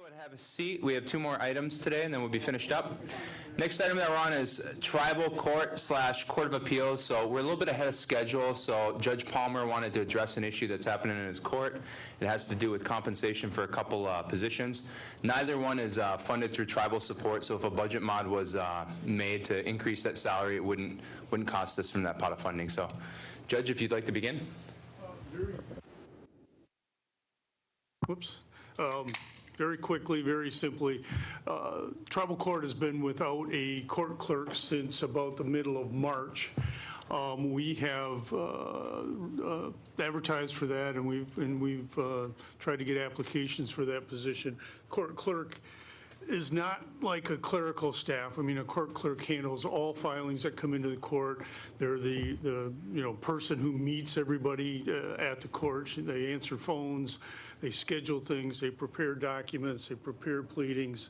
Go ahead and have a seat. We have two more items today, and then we'll be finished up. Next item that we're on is Tribal Court / Court of Appeals. So we're a little bit ahead of schedule. So Judge Palmer wanted to address an issue that's happening in his court. It has to do with compensation for a couple positions. Neither one is funded through tribal support. So if a budget mod was made to increase that salary, it wouldn't cost us from that pot of funding. So, Judge, if you'd like to begin. Whoops. Very quickly, very simply, Tribal Court has been without a court clerk since about the middle of March. We have advertised for that, and we've tried to get applications for that position. Court clerk is not like a clerical staff. I mean, a court clerk handles all filings that come into the court. They're the person who meets everybody at the court. They answer phones, they schedule things, they prepare documents, they prepare pleadings.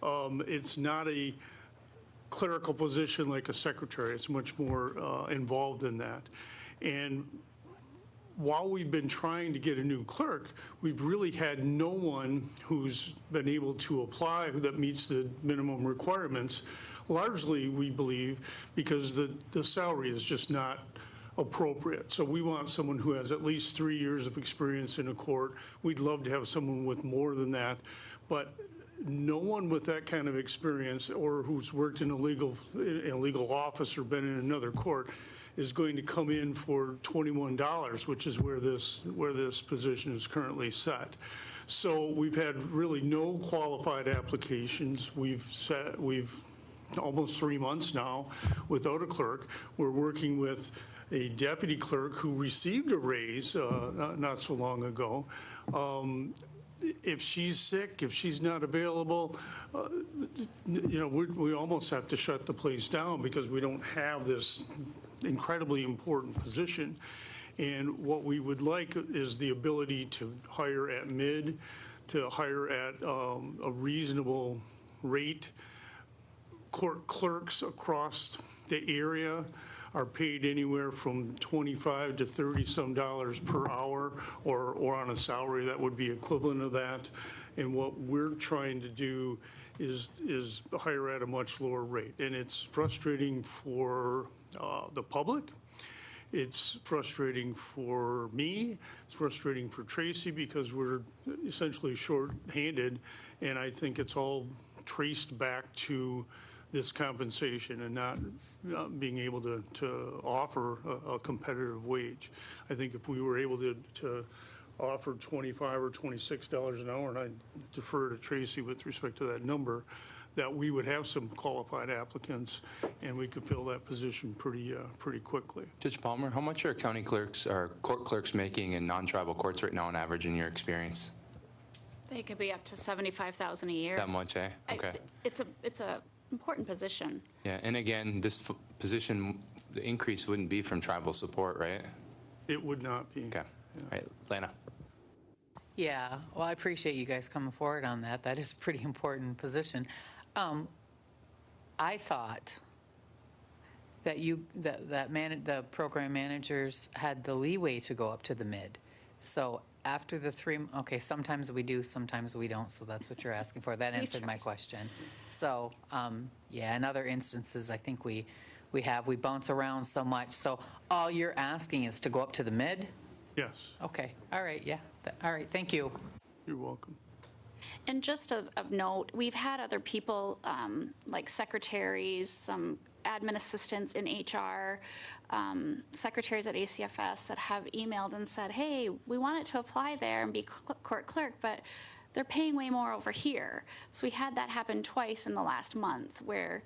It's not a clerical position like a secretary. It's much more involved in that. And while we've been trying to get a new clerk, we've really had no one who's been able to apply that meets the minimum requirements, largely, we believe, because the salary is just not appropriate. So we want someone who has at least 3 years of experience in a court. We'd love to have someone with more than that, but no one with that kind of experience or who's worked in a legal office or been in another court is going to come in for $21, which is where this position is currently set. So we've had really no qualified applications. We've almost 3 months now without a clerk. We're working with a deputy clerk who received a raise not so long ago. If she's sick, if she's not available, we almost have to shut the place down because we don't have this incredibly important position. And what we would like is the ability to hire at mid, to hire at a reasonable rate. Court clerks across the area are paid anywhere from $25 to $30 some per hour, or on a salary that would be equivalent of that. And what we're trying to do is hire at a much lower rate. And it's frustrating for the public. It's frustrating for me. It's frustrating for Tracy because we're essentially short-handed, and I think it's all traced back to this compensation and not being able to offer a competitive wage. I think if we were able to offer $25 or $26 an hour, and I defer to Tracy with respect to that number, that we would have some qualified applicants and we could fill that position pretty quickly. Judge Palmer, how much are county clerks or court clerks making in non-tribal courts right now on average in your experience? They could be up to $75,000 a year. That much, eh? Okay. It's a important position. Yeah, and again, this position, the increase wouldn't be from tribal support, right? It would not be. Okay. Yeah. All right, Lana. Yeah, well, I appreciate you guys coming forward on that. That is a pretty important position. I thought that the program managers had the leeway to go up to the mid. So after the okay, sometimes we do, sometimes we don't, so that's what you're asking for. That answered my question. So, yeah, in other instances, I think we bounce around so much. So all you're asking is to go up to the mid? Yes. Okay, all right, yeah, all right, thank you. You're welcome. And just of note, we've had other people, like secretaries, some admin assistants in HR, secretaries at ACFS that have emailed and said, hey, we wanted to apply there and be court clerk, but they're paying way more over here. So we had that happen twice in the last month where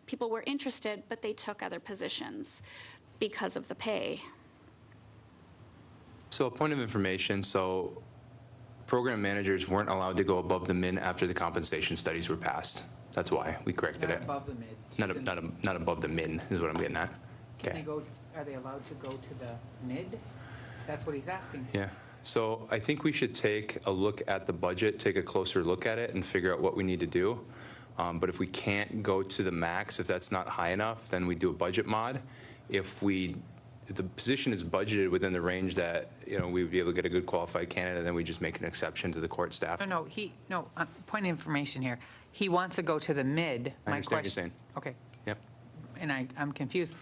people were interested, but they took other positions because of the pay. So a point of information, so program managers weren't allowed to go above the min after the compensation studies were passed. That's why we corrected it. Not above the mid. Not above the min is what I'm getting at. Can they go, are they allowed to go to the mid? That's what he's asking. Yeah. So I think we should take a look at the budget, take a closer look at it and figure out what we need to do. But if we can't go to the max, if that's not high enough, then we do a budget mod. If if the position is budgeted within the range that, we would be able to get a good qualified candidate, then we just make an exception to the court staff. No, point of information here. He wants to go to the mid. I My understand what you're question- saying. Okay, Yep. and I'm confused.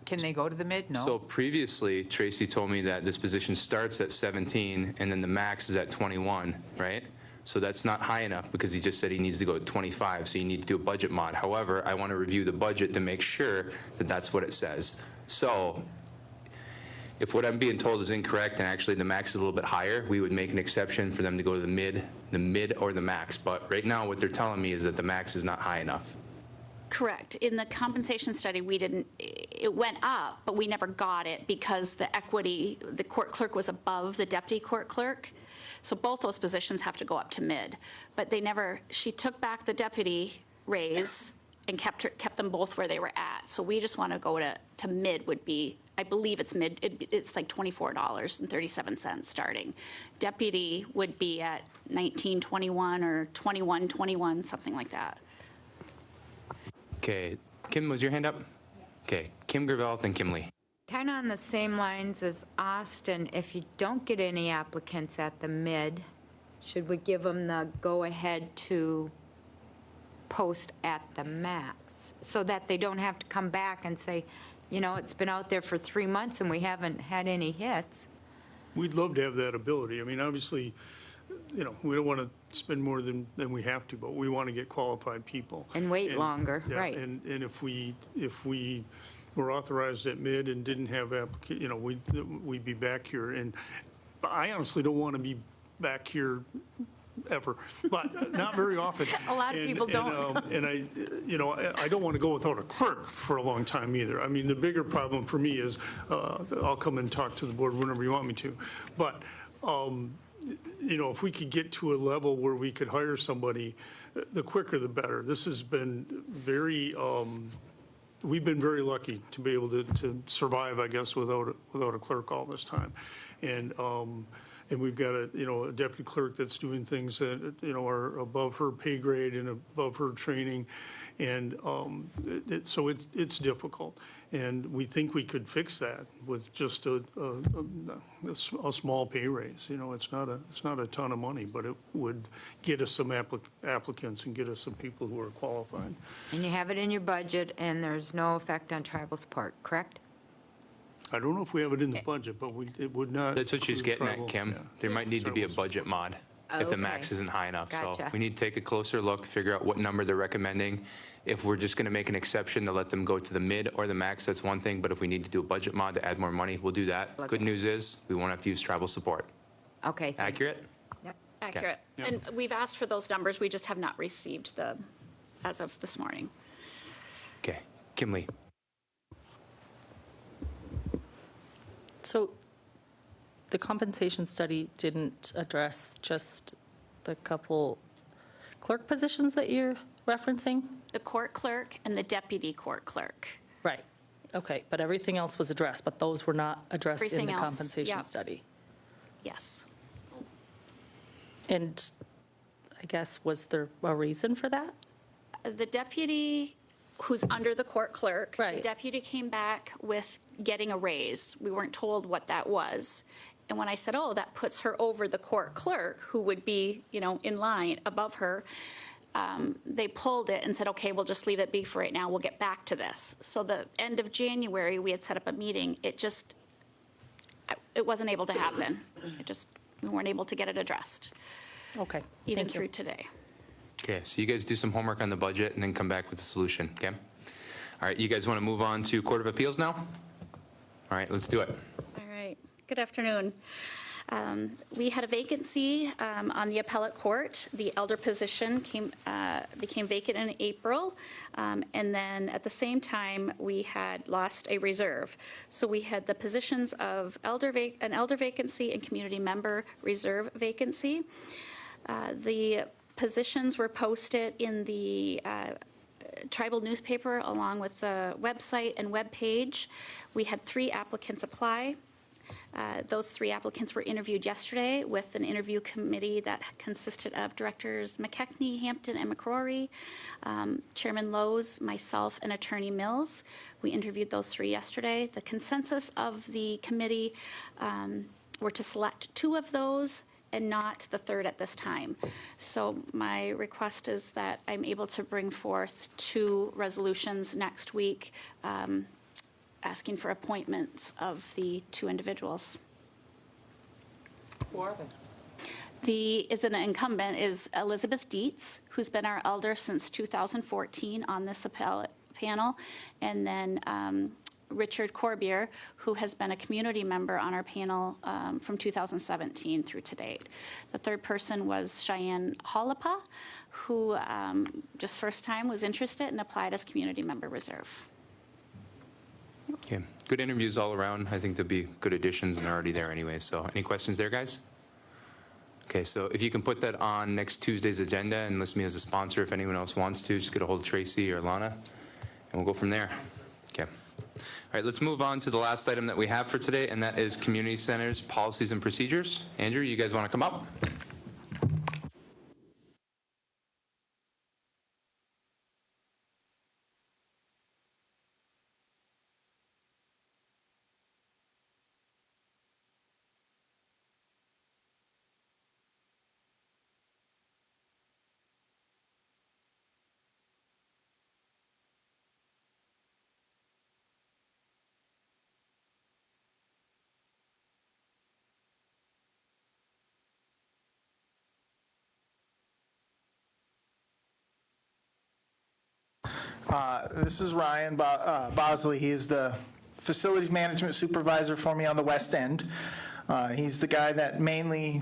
Can they go to the mid? No? So previously, Tracy told me that this position starts at 17 and then the max is at 21, right? So that's not high enough because he just said he needs to go to 25, so you need to do a budget mod. However, I want to review the budget to make sure that that's what it says. So if what I'm being told is incorrect and actually the max is a little bit higher, we would make an exception for them to go to the mid or the max. But right now, what they're telling me is that the max is not high enough. Correct. In the compensation study, it went up, but we never got it because the court clerk was above the deputy court clerk. So both those positions have to go up to mid. But she took back the deputy raise and kept them both where they were at. So we just want to go to mid would be, I believe it's mid, it's like $24.37 starting. Deputy would be at $19.21 or $21.21, something like that. Okay, Kim, was your hand up? Okay, Kim Gravel, then Kim Lee. Kind of on the same lines as Austin, if you don't get any applicants at the mid, should we give them the go-ahead to post at the max? So that they don't have to come back and say, it's been out there for 3 months and we haven't had any hits. We'd love to have that ability. I mean, obviously, we don't want to spend more than we have to, but we want to get qualified people. And wait longer, Yeah, right. And if we were authorized at mid and didn't have we'd be back here. And I honestly don't want to be back here ever, but not very often. A lot of people don't. And I don't want to go without a clerk for a long time either. I mean, the bigger problem for me is, I'll come and talk to the board whenever you want me to, but, if we could get to a level where we could hire somebody, the quicker the better. This has been we've been very lucky to be able to survive, I guess, without a clerk all this time. And we've got a deputy clerk that's doing things that, are above her pay grade and above her training. And so it's difficult. And we think we could fix that with just a small pay raise. It's not a ton of money, but it would get us some applicants and get us some people who are qualified. And you have it in your budget, and there's no effect on tribal support, correct? I don't know if we have it in the budget, but it would not. That's what she's include getting tribal- at, Kim. yeah. There might need to be a Tribal budget mod if the max Okay. isn't high enough. So Gotcha. we need to take a closer look, figure out what number they're recommending. If we're just going to make an exception to let them go to the mid or the max, that's one thing. But if we need to do a budget mod to add more money, we'll do that. Okay. Good news is, we won't have to use tribal support. Okay. thank you. Accurate? Yep. Accurate. Yeah. And we've asked for those numbers, we just have not received them as of this morning. Okay. Kim Lee. So the compensation study didn't address just the couple clerk positions that you're referencing? The court clerk and the deputy court clerk. Right. Okay, but everything else was addressed, but those were not addressed in Everything the else, compensation yeah. study? Yes. And I guess, was there a reason for that? The deputy who's under the court clerk. Right. The deputy came back with getting a raise. We weren't told what that was. And when I said, oh, that puts her over the court clerk, who would be, in line above her, they pulled it and said, okay, we'll just leave it be for right now. We'll get back to this. So the end of January, we had set up a meeting. It wasn't able to happen. We weren't able to get it addressed, Okay, even thank you. through today. Okay, so you guys do some homework on the budget and then come back with a solution, okay? All right, you guys want to move on to Court of Appeals now? All right, let's do it. All right, good afternoon. We had a vacancy on the appellate court. The elder position became vacant in April, and then at the same time, we had lost a reserve. So we had the positions of an elder vacancy and community member reserve vacancy. The positions were posted in the tribal newspaper along with the website and webpage. We had 3 applicants apply. Those 3 applicants were interviewed yesterday with an interview committee that consisted of Directors McKechnie, Hampton, and McCrory, Chairman Lowe's, myself, and Attorney Mills. We interviewed those 3 yesterday. The consensus of the committee were to select 2 of those and not the 3rd at this time. So my request is that I'm able to bring forth 2 resolutions next week asking for appointments of the 2 individuals. Who are they? An incumbent is Elizabeth Dietz, who's been our elder since 2014 on this appellate panel, and then Richard Corbier, who has been a community member on our panel from 2017 through to date. The 3rd person was Cheyenne Hollapa, who just first time was interested and applied as community member reserve. Okay, good interviews all around. I think they'll be good additions, and they're already there anyway. So any questions there, guys? Okay, so if you can put that on next Tuesday's agenda and list me as a sponsor if anyone else wants to, just get a hold of Tracy or Lana, and we'll go from there. Okay. All right, let's move on to the last item that we have for today, and that is community centers, policies, and procedures. Andrew, you guys want to come up? This is Ryan Bosley. He is the facilities management supervisor for me on the West End. He's the guy that mainly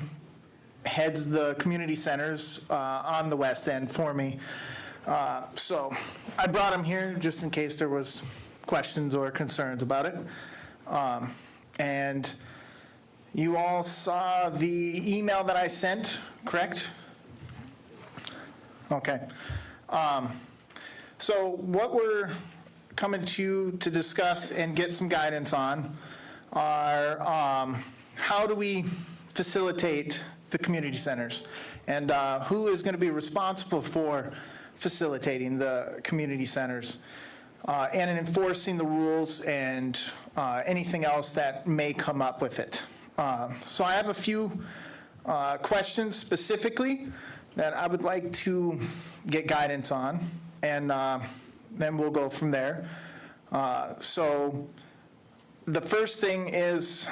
heads the community centers on the West End for me. So I brought him here just in case there was questions or concerns about it. And you all saw the email that I sent, correct? Okay. So what we're coming to you to discuss and get some guidance on are how do we facilitate the community centers, and who is going to be responsible for facilitating the community centers and enforcing the rules and anything else that may come up with it. So I have a few questions specifically that I would like to get guidance on, and then we'll go from there. So the first thing is,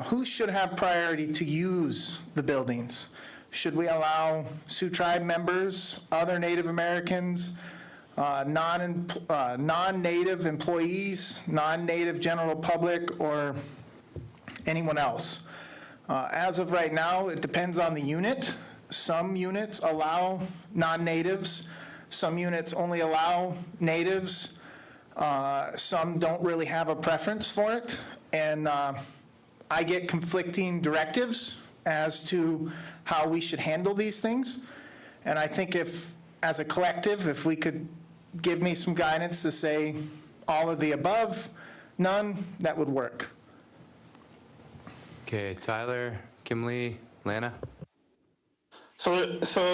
who should have priority to use the buildings? Should we allow Sioux Tribe members, other Native Americans, non-Native employees, non-Native general public, or anyone else? As of right now, it depends on the unit. Some units allow non-natives. Some units only allow natives. Some don't really have a preference for it. And I get conflicting directives as to how we should handle these things. And I think if, as a collective, if we could give me some guidance to say all of the above, none, that would work. Okay, Tyler, Kimberly, Lana? So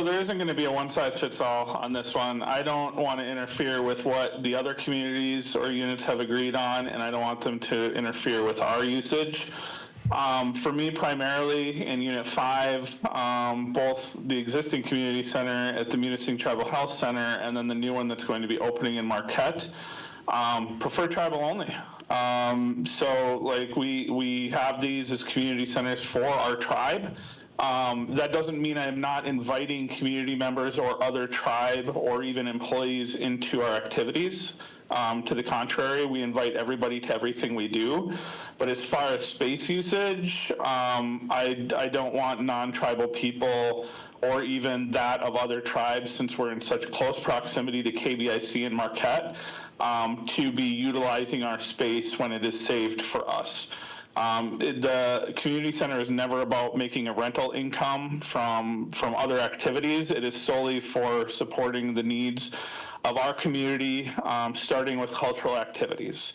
there isn't going to be a one-size-fits-all on this one. I don't want to interfere with what the other communities or units have agreed on, and I don't want them to interfere with our usage. For me, primarily in Unit 5, both the existing community center at the Munising Tribal Health Center and then the new one that's going to be opening in Marquette, prefer tribal only. So like we have these as community centers for our tribe. That doesn't mean I'm not inviting community members or other tribe or even employees into our activities. To the contrary, we invite everybody to everything we do. But as far as space usage, I don't want non-tribal people or even that of other tribes, since we're in such close proximity to KBIC and Marquette, to be utilizing our space when it is saved for us. The community center is never about making a rental income from other activities. It is solely for supporting the needs of our community, starting with cultural activities.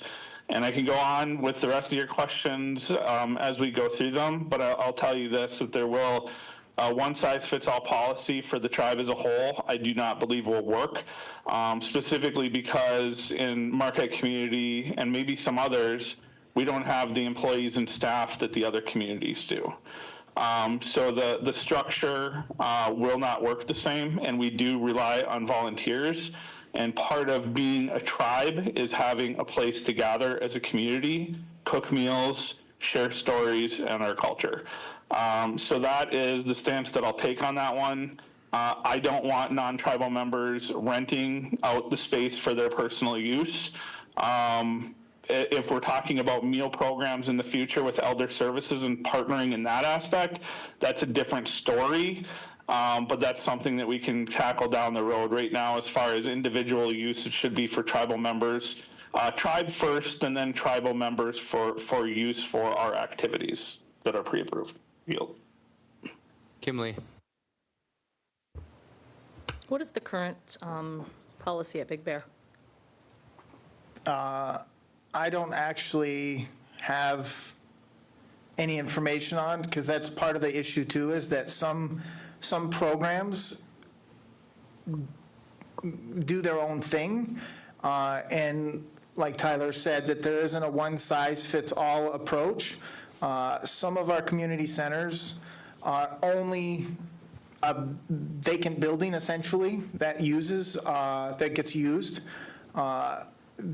And I can go on with the rest of your questions as we go through them, but I'll tell you this, that there will, one-size-fits-all policy for the tribe as a whole, I do not believe will work, specifically because in Marquette community and maybe some others, we don't have the employees and staff that the other communities do. So the structure will not work the same, and we do rely on volunteers. And part of being a tribe is having a place to gather as a community, cook meals, share stories, and our culture. So that is the stance that I'll take on that one. I don't want non-tribal members renting out the space for their personal use. If we're talking about meal programs in the future with elder services and partnering in that aspect, that's a different story. But that's something that we can tackle down the road. Right now, as far as individual use, it should be for tribal members. Tribe first, and then tribal members for use for our activities that are pre-approved. Kimberly. What is the current policy at Big Bear? I don't actually have any information on, because that's part of the issue too, is that some programs do their own thing. And like Tyler said, that there isn't a one-size-fits-all approach. Some of our community centers are only a vacant building essentially that gets used.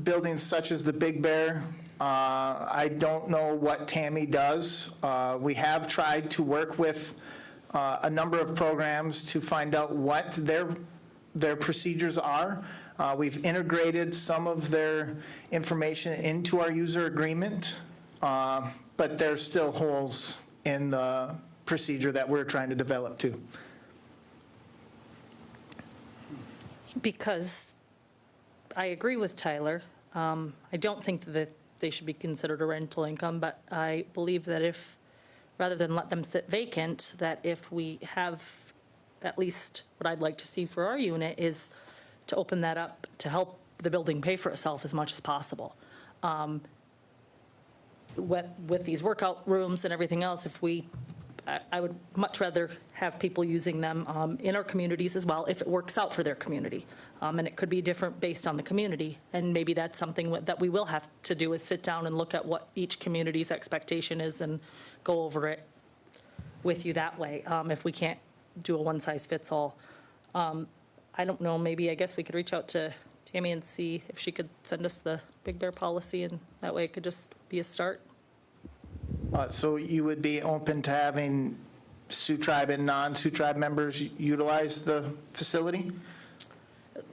Buildings such as the Big Bear, I don't know what Tammy does. We have tried to work with a number of programs to find out what their procedures are. We've integrated some of their information into our user agreement, but there's still holes in the procedure that we're trying to develop too. Because I agree with Tyler. I don't think that they should be considered a rental income, but I believe that if, rather than let them sit vacant, that if we have, at least what I'd like to see for our unit is to open that up to help the building pay for itself as much as possible. With these workout rooms and everything else, I would much rather have people using them in our communities as well, if it works out for their community. And it could be different based on the community. And maybe that's something that we will have to do, is sit down and look at what each community's expectation is and go over it with you that way, if we can't do a one-size-fits-all. I don't know, maybe, I guess we could reach out to Tammy and see if she could send us the Big Bear policy, and that way it could just be a start. So you would be open to having Sioux Tribe and non-Sioux Tribe members utilize the facility?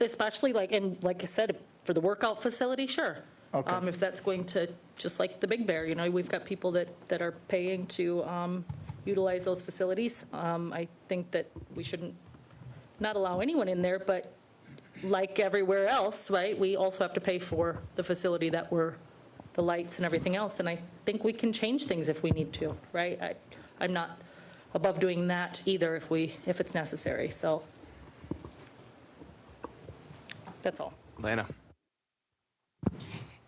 Especially like I said, for the workout facility, sure. Okay. If that's going to, just like the Big Bear, we've got people that are paying to utilize those facilities. I think that we shouldn't not allow anyone in there, but like everywhere else, right, we also have to pay for the facility that the lights and everything else, and I think we can change things if we need to, right? I'm not above doing that either if it's necessary, so that's all. Lana.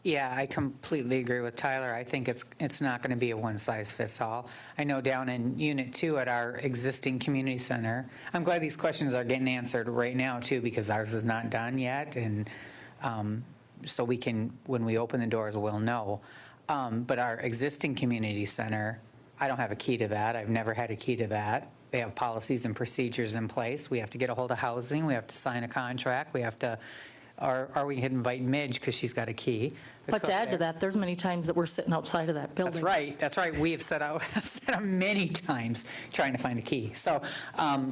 Yeah, I completely agree with Tyler. I think it's not going to be a one-size-fits-all. I know down in Unit 2 at our existing community center, I'm glad these questions are getting answered right now too, because ours is not done yet, and so we can, when we open the doors, we'll know. But our existing community center, I don't have a key to that. I've never had a key to that. They have policies and procedures in place. We have to get a hold of housing. We have to sign a contract. We have to, or we can invite Midge because she's got a key. But to add to that, there's many times that we're sitting outside of that building. That's right. We have set out many times trying to find a key. So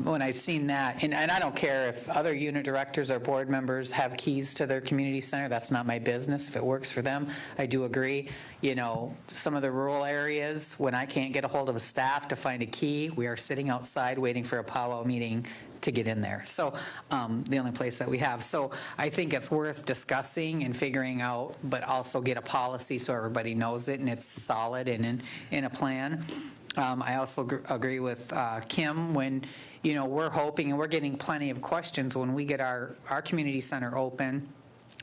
when I've seen that, and I don't care if other unit directors or board members have keys to their community center, that's not my business. If it works for them, I do agree. Some of the rural areas, when I can't get a hold of a staff to find a key, we are sitting outside waiting for a powwow meeting to get in there. So the only place that we have. So I think it's worth discussing and figuring out, but also get a policy so everybody knows it and it's solid and in a plan. I also agree with Kim when, we're hoping, and we're getting plenty of questions when we get our community center open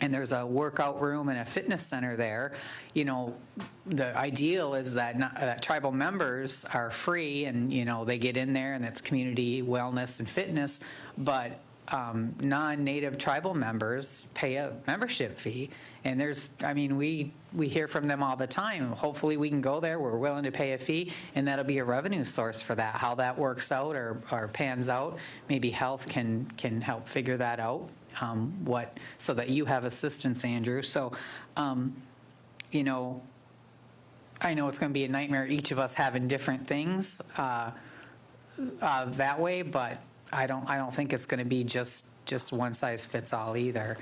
and there's a workout room and a fitness center there, you know, the ideal is that that tribal members are free and, you know, they get in there and it's community wellness and fitness, but non-native tribal members pay a membership fee. And there's, I mean, we hear from them all the time. Hopefully we can go there, we're willing to pay a fee, and that'll be a revenue source for that. How that works out or pans out, maybe health can help figure that out. So that you have assistance, Andrew. So, you know, I know it's going to be a nightmare, each of us having different things that way, but I don't think it's going to be just one size fits all either.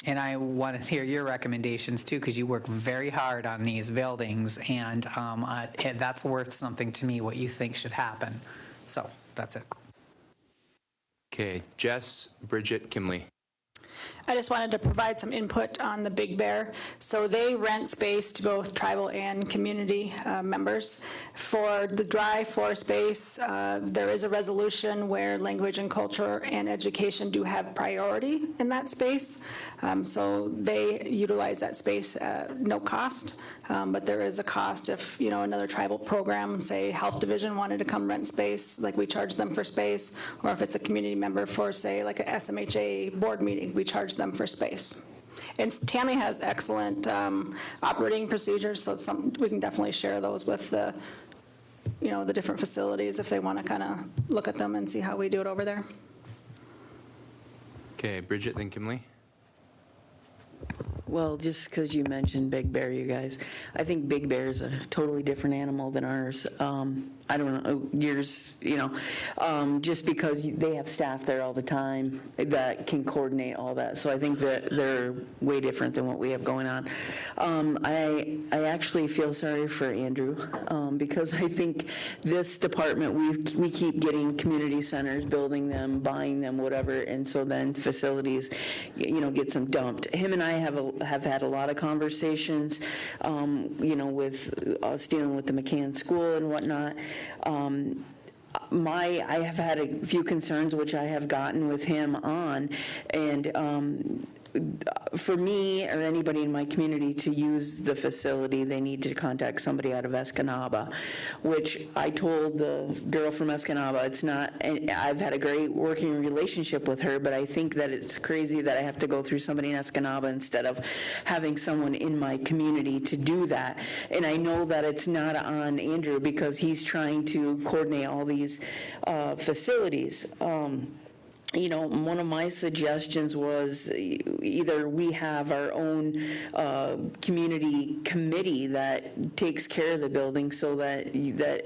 And I want to hear your recommendations too, because you work very hard on these buildings, and that's worth something to me, what you think should happen. So that's it. Okay, Jess, Bridget, Kimley. I just wanted to provide some input on the Big Bear. So they rent space to both tribal and community members. For the dry floor space, there is a resolution where language and culture and education do have priority in that space. So they utilize that space at no cost, but there is a cost if, you know, another tribal program, say Health Division wanted to come rent space, like we charge them for space, or if it's a community member for, say, like a SMHA board meeting, we charge them for space. And Tammy has excellent operating procedures, so it's we can definitely share those with the, you know, the different facilities if they want to kind of look at them and see how we do it over there. Okay, Bridget, then Kimley. Well, just because you mentioned Big Bear, you guys, I think Big Bear is a totally different animal than ours. I don't know, yours, you know, just because they have staff there all the time that can coordinate all that. So I think that they're way different than what we have going on. I actually feel sorry for Andrew because I think this department, we keep getting community centers, building them, buying them, whatever, and so then facilities, you know, get them dumped. Him and I have had a lot of conversations, you know, with us dealing with the McCann School and whatnot. I have had a few concerns which I have gotten with him on, and for me or anybody in my community to use the facility, they need to contact somebody out of Escanaba, which I told the girl from Escanaba, it's not, and I've had a great working relationship with her, but I think that it's crazy that I have to go through somebody in Escanaba instead of having someone in my community to do that. And I know that it's not on Andrew because he's trying to coordinate all these facilities. You know, one of my suggestions was either we have our own community committee that takes care of the building so that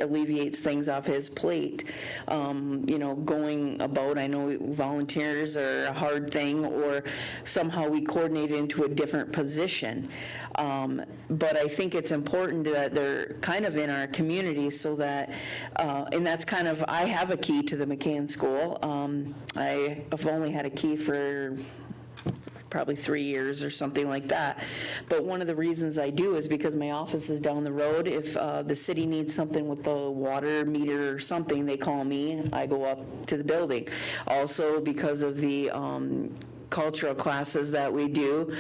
alleviates things off his plate. You know, going about, I know volunteers are a hard thing, or somehow we coordinate it into a different position. But I think it's important that they're kind of in our community so that, and that's kind of, I have a key to the McCann School. I've only had a key for probably 3 years or something like that. But one of the reasons I do is because my office is down the road. If the city needs something with the water meter or something, they call me. I go up to the building. Also because of the cultural classes that we do.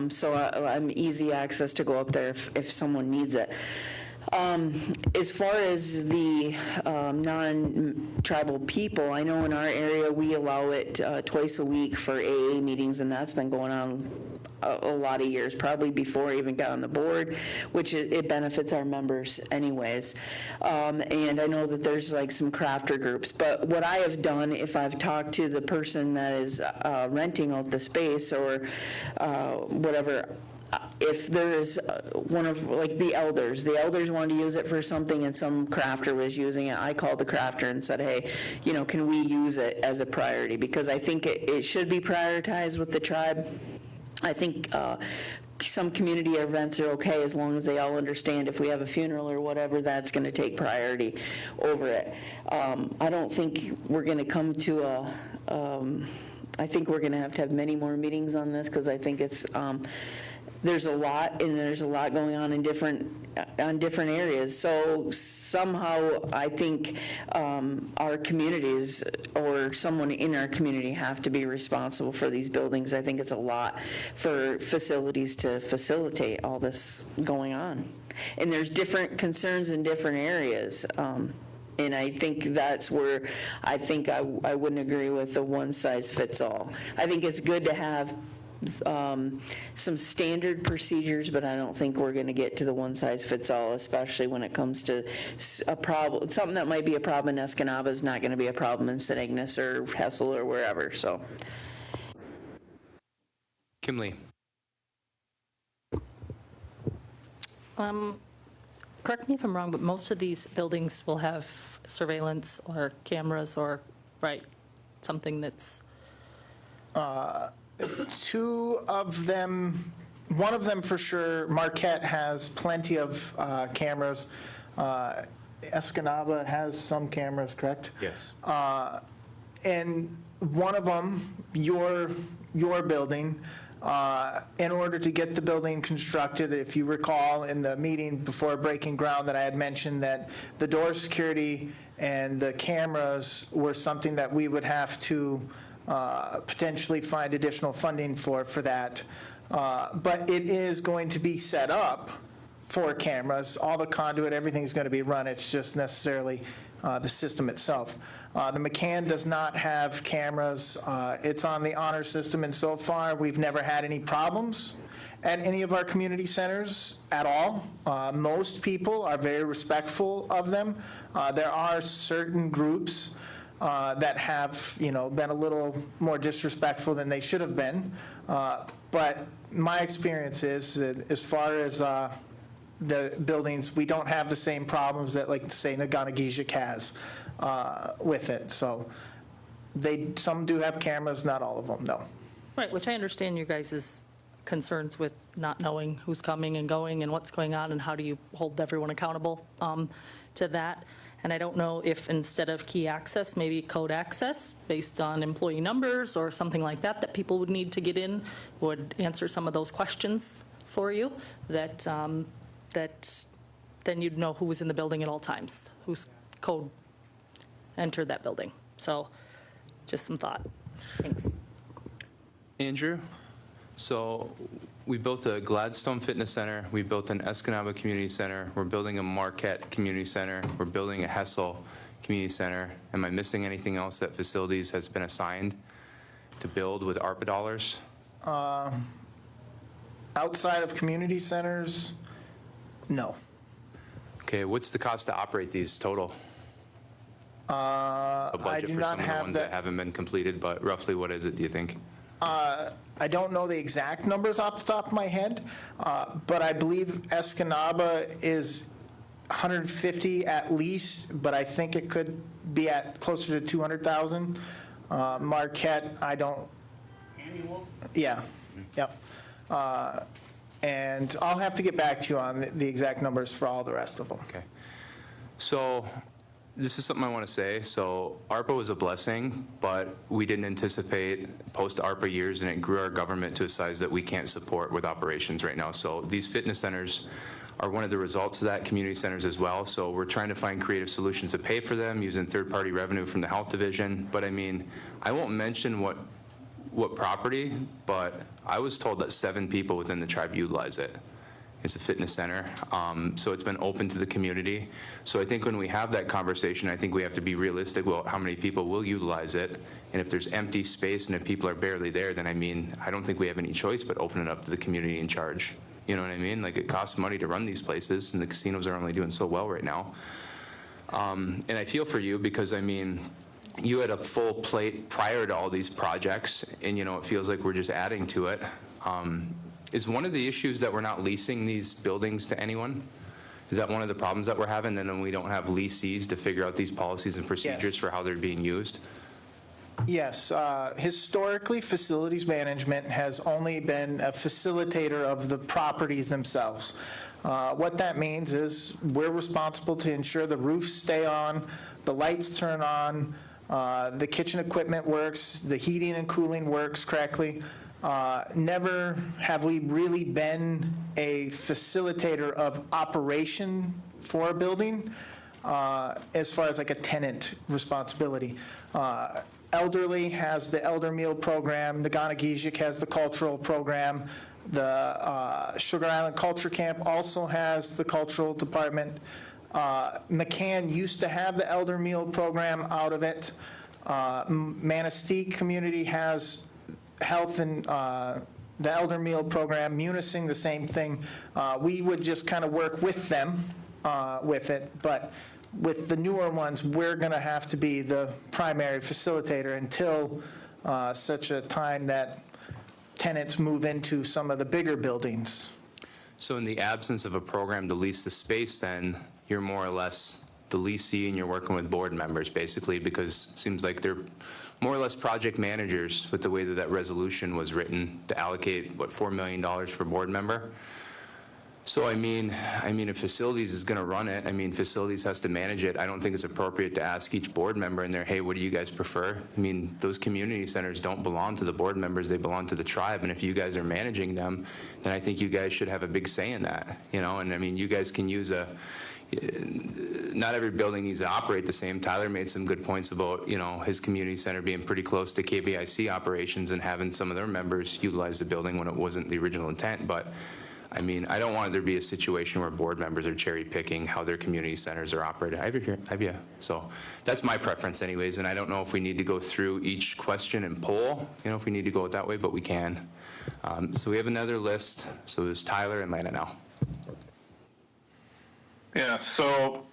So I'm easy access to go up there if someone needs it. As far as the non-tribal people, I know in our area we allow it twice a week for AA meetings, and that's been going on a lot of years, probably before I even got on the board, which it benefits our members anyways. And I know that there's like some crafter groups, but what I have done, if I've talked to the person that is renting out the space or whatever, if there is one of, like, the elders wanted to use it for something and some crafter was using it, I called the crafter and said, hey, you know, can we use it as a priority? Because I think it should be prioritized with the tribe. I think some community events are okay as long as they all understand if we have a funeral or whatever, that's going to take priority over it. I don't think we're going to come to I think we're going to have many more meetings on this because I think it's, there's a lot going on in different on different areas. So somehow, I think our communities or someone in our community have to be responsible for these buildings. I think it's a lot for facilities to facilitate all this going on. And there's different concerns in different areas. And I think that's where I think I wouldn't agree with the one-size-fits-all. I think it's good to have some standard procedures, but I don't think we're going to get to the one-size-fits-all, especially when it comes to a problem. Something that might be a problem in Escanaba is not going to be a problem in St. Ignace or Hessel or wherever, so. Kim Lee. Correct me if I'm wrong, but most of these buildings will have surveillance or cameras or, right, something that's, Two of them, one of them for sure, Marquette has plenty of cameras. Escanaba has some cameras, correct? Yes. And one of them, your building, in order to get the building constructed, if you recall in the meeting before breaking ground that I had mentioned that the door security and the cameras were something that we would have to potentially find additional funding for that. But it is going to be set up for cameras. All the conduit, everything's going to be run. It's just necessarily the system itself. The McCann does not have cameras. It's on the honor system, and so far, we've never had any problems at any of our community centers at all. Most people are very respectful of them. There are certain groups that have, been a little more disrespectful than they should have been. But my experience is that as far as the buildings, we don't have the same problems that, like, say, Naganagizik has with it. So some do have cameras, not all of them, no. right, which I understand your guys' concerns with not knowing who's coming and going and what's going on and how do you hold everyone accountable to that. And I don't know if instead of key access, maybe code access based on employee numbers or something like that, that people would need to get in would answer some of those questions for you that then you'd know who was in the building at all times, whose code entered that building. So just some thought. Thanks. Andrew, so we built a Gladstone Fitness Center, we built an Escanaba Community Center, we're building a Marquette Community Center, we're building a Hessel Community Center. Am I missing anything else that facilities has been assigned to build with ARPA dollars? Outside of community centers, no. Okay, what's the cost to operate these total? A I budget do for not some of the have ones that that. haven't been completed, but roughly what is it, do you think? I don't know the exact numbers off the top of my head, but I believe Escanaba is 150 at least, but I think it could be at closer to 200,000. Marquette, I don't. Annual? Yeah, yep. And I'll have to get back to you on the exact numbers for all the rest of them. Okay. So this is something I want to say. So ARPA was a blessing, but we didn't anticipate post-ARPA years, and it grew our government to a size that we can't support with operations right now. So these fitness centers are one of the results of that, community centers as well. So we're trying to find creative solutions to pay for them using third-party revenue from the health division. But I mean, I won't mention what property, but I was told that 7 people within the tribe utilize it. It's a fitness center, so it's been open to the community. So I think when we have that conversation, I think we have to be realistic about how many people will utilize it. And if there's empty space and if people are barely there, then I mean, I don't think we have any choice but open it up to the community in charge. You know what I mean? Like, it costs money to run these places, and the casinos are only doing so well right now. And I feel for you because, I mean, you had a full plate prior to all these projects, and, it feels like we're just adding to it. Is one of the issues that we're not leasing these buildings to anyone? Is that one of the problems that we're having? Then we don't have leasees to figure out these policies and procedures for how they're being used? Yes, historically, facilities management has only been a facilitator of the properties themselves. What that means is we're responsible to ensure the roofs stay on, the lights turn on, the kitchen equipment works, the heating and cooling works correctly. Never have we really been a facilitator of operation for a building as far as like a tenant responsibility. Elderly has the Elder Meal Program, the Gonagijic has the cultural program, the Sugar Island Culture Camp also has the cultural department. McCann used to have the Elder Meal Program out of it. Manistee Community has health and the Elder Meal Program, Munising, the same thing. We would just kind of work with them with it, but with the newer ones, we're going to have to be the primary facilitator until such a time that tenants move into some of the bigger buildings. So in the absence of a program to lease the space, then you're more or less the leasee and you're working with board members basically, because it seems like they're more or less project managers with the way that that resolution was written to allocate, what, $4 million per board member? So I mean, if facilities is going to run it, I mean, facilities has to manage it. I don't think it's appropriate to ask each board member in there, hey, what do you guys prefer? I mean, those community centers don't belong to the board members, they belong to the tribe. And if you guys are managing them, then I think you guys should have a big say in that, you know? And I mean, you guys can use not every building needs to operate the same. Tyler made some good points about, you know, his community center being pretty close to KBIC operations and having some of their members utilize the building when it wasn't the original intent. But I mean, I don't want there to be a situation where board members are cherry picking how their community centers are operated. Have you? So that's my preference anyways, and I don't know if we need to go through each question and poll, you know, if we need to go it that way, but we can. So we have another list. So there's Tyler and Lana now. Yeah, so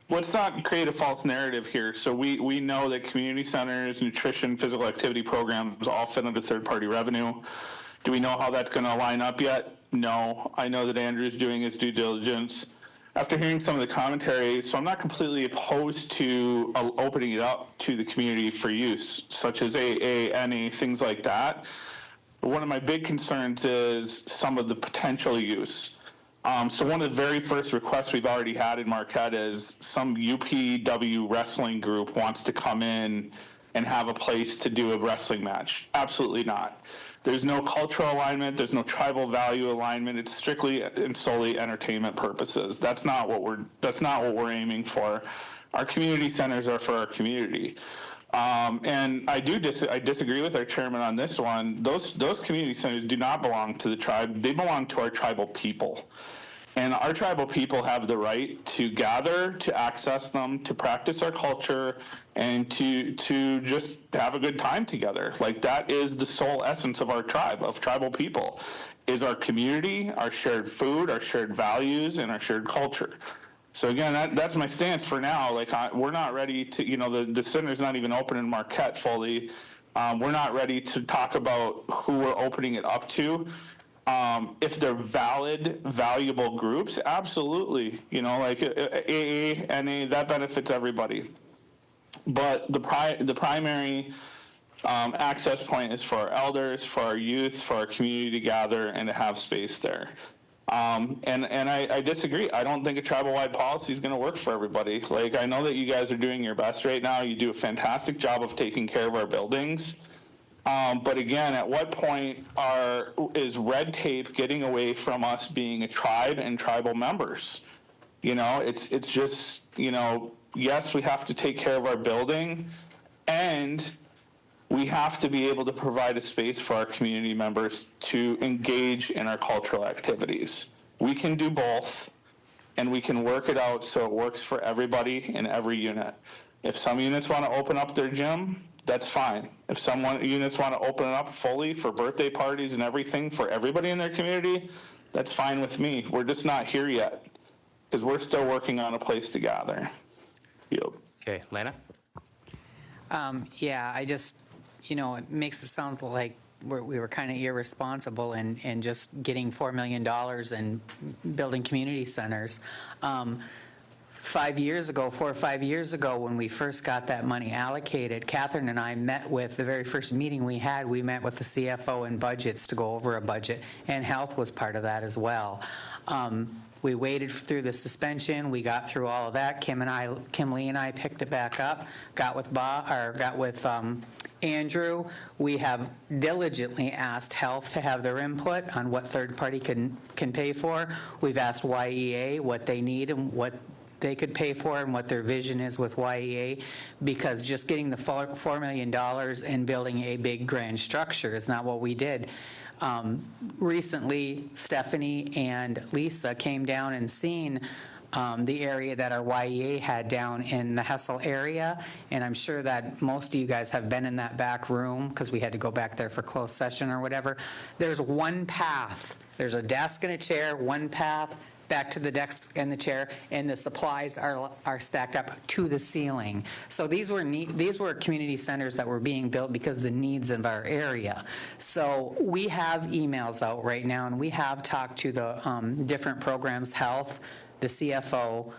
let's not create a false narrative here. So we know that community centers, nutrition, physical activity programs all fit under third-party revenue. Do we know how that's going to line up yet? No. I know that Andrew's doing his due diligence. After hearing some of the commentary, so I'm not completely opposed to opening it up to the community for use, such as AA, NA, things like that. But one of my big concerns is some of the potential use. So one of the very first requests we've already had in Marquette is some UPW wrestling group wants to come in and have a place to do a wrestling match. Absolutely not. There's no cultural alignment. There's no tribal value alignment. It's strictly and solely entertainment purposes. That's not what we're aiming for. Our community centers are for our community. And I disagree with our chairman on this one. Those community centers do not belong to the tribe. They belong to our tribal people. And our tribal people have the right to gather, to access them, to practice our culture, and to just have a good time together. Like, that is the sole essence of our tribe, of tribal people, is our community, our shared food, our shared values, and our shared culture. So again, that's my stance for now. Like, we're not ready to, you know, the center's not even open in Marquette fully. We're not ready to talk about who we're opening it up to. If they're valid, valuable groups, absolutely. You know, like AA, NA, that benefits everybody. But the primary access point is for our elders, for our youth, for our community to gather and to have space there. And I disagree. I don't think a tribal-wide policy is going to work for everybody. Like, I know that you guys are doing your best right now. You do a fantastic job of taking care of our buildings. But again, at what point is red tape getting away from us being a tribe and tribal members? You know, it's just, you know, yes, we have to take care of our building, and we have to be able to provide a space for our community members to engage in our cultural activities. We can do both, and we can work it out so it works for everybody in every unit. If some units want to open up their gym, that's fine. If some units want to open it up fully for birthday parties and everything for everybody in their community, that's fine with me. We're just not here yet because we're still working on a place to gather. Yep. Okay, Lana? Yeah, I just, you know, it makes it sound like we were kind of irresponsible in just getting $4 million and building community centers. 4 or 5 years ago, when we first got that money allocated, Catherine and I met with, the very first meeting we met with the CFO and budgets to go over a budget, and health was part of that as well. We waited through the suspension. We got through all of that. Kim Lee and I picked it back up, got with Andrew, we have diligently asked Health to have their input on what third party can pay for. We've asked YEA what they need and what they could pay for and what their vision is with YEA, because just getting the $4 million and building a big grand structure is not what we did. Recently, Stephanie and Lisa came down and seen the area that our YEA had down in the Hessel area, and I'm sure that most of you guys have been in that back room because we had to go back there for closed session or whatever. There's one path. There's a desk and a chair, one path back to the desk and the chair, and the supplies are stacked up to the ceiling. So these were community centers that were being built because of the needs of our area. So we have emails out right now, and we have talked to the different programs, Health, the CFO,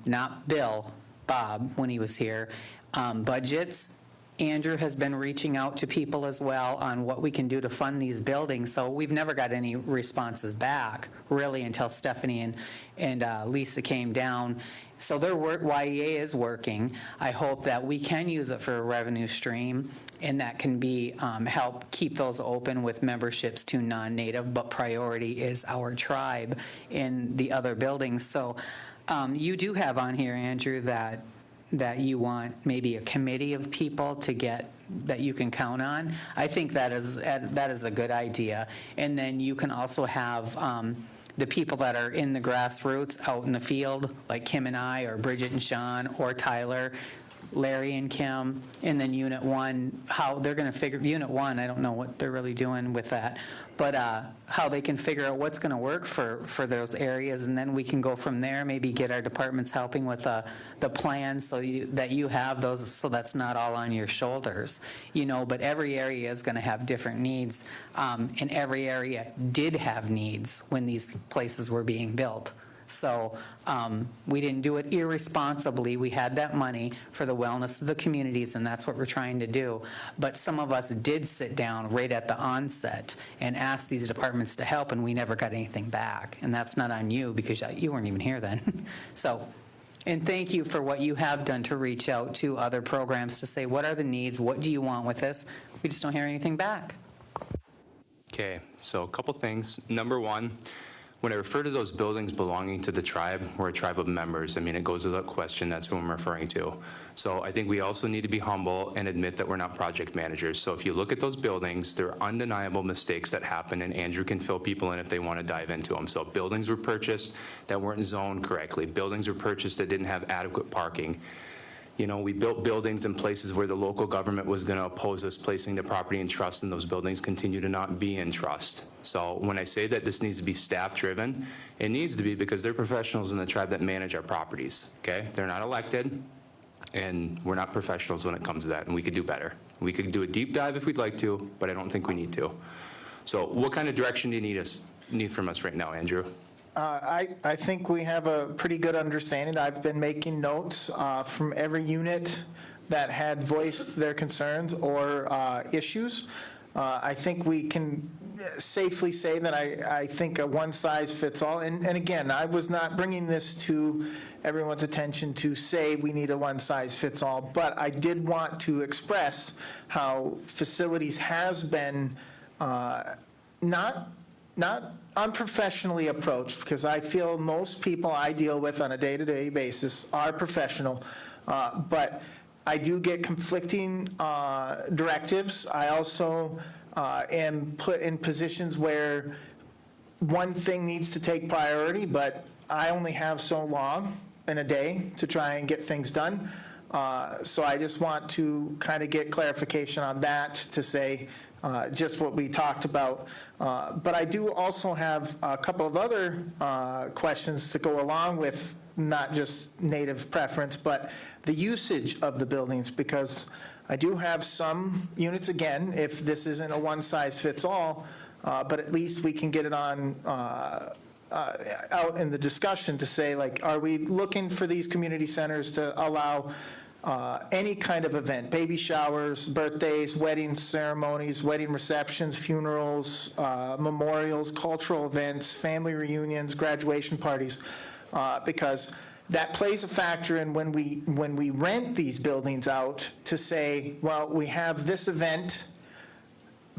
not Bill, Bob, when he was here, budgets. Andrew has been reaching out to people as well on what we can do to fund these buildings. So we've never got any responses back, really, until Stephanie and Lisa came down. So their work, YEA is working. I hope that we can use it for a revenue stream, and that can be help keep those open with memberships to non-native, but priority is our tribe in the other buildings. So you do have on here, Andrew, that you want maybe a committee of people to get that you can count on. I think that is a good idea. And then you can also have the people that are in the grassroots out in the field, like Kim and I, or Bridget and Sean, or Tyler, Larry and Kim, and then Unit 1, how they're going to figure, Unit 1, I don't know what they're really doing with that, but how they can figure out what's going to work for those areas, and then we can go from there, maybe get our departments helping with the plans so that you have those, so that's not all on your shoulders, but every area is going to have different needs, and every area did have needs when these places were being built. So we didn't do it irresponsibly. We had that money for the wellness of the communities, and that's what we're trying to do. But some of us did sit down right at the onset and ask these departments to help, and we never got anything back. And that's not on you, because you weren't even here then. So, and thank you for what you have done to reach out to other programs to say, what are the needs? What do you want with this? We just don't hear anything back. Okay, so a couple things. Number one, when I refer to those buildings belonging to the tribe, we're a tribe of members. I mean, it goes without question, that's who I'm referring to. So I think we also need to be humble and admit that we're not project managers. So if you look at those buildings, there are undeniable mistakes that happen, and Andrew can fill people in if they want to dive into them. So buildings were purchased that weren't zoned correctly. Buildings were purchased that didn't have adequate parking. We built buildings in places where the local government was going to oppose us placing the property in trust, and those buildings continue to not be in trust. So when I say that this needs to be staff-driven, it needs to be because they're professionals in the tribe that manage our properties, okay? They're not elected, and we're not professionals when it comes to that, and we could do better. We could do a deep dive if we'd like to, but I don't think we need to. So what kind of direction do you need from us right now, Andrew? I think we have a pretty good understanding. I've been making notes from every unit that had voiced their concerns or issues. I think we can safely say that I think a one-size-fits-all, and again, I was not bringing this to everyone's attention to say we need a one-size-fits-all, but I did want to express how facilities has been not unprofessionally approached, because I feel most people I deal with on a day-to-day basis are professional, but I do get conflicting directives. I also am put in positions where one thing needs to take priority, but I only have so long in a day to try and get things done. So I just want to kind of get clarification on that to say just what we talked about. But I do also have a couple of other questions to go along with not just native preference, but the usage of the buildings, because I do have some units, again, if this isn't a one-size-fits-all, but at least we can get it on out in the discussion to say, like, are we looking for these community centers to allow any kind of event, baby showers, birthdays, wedding ceremonies, wedding receptions, funerals, memorials, cultural events, family reunions, graduation parties, because that plays a factor in when we rent these buildings out to say, well, we have this event,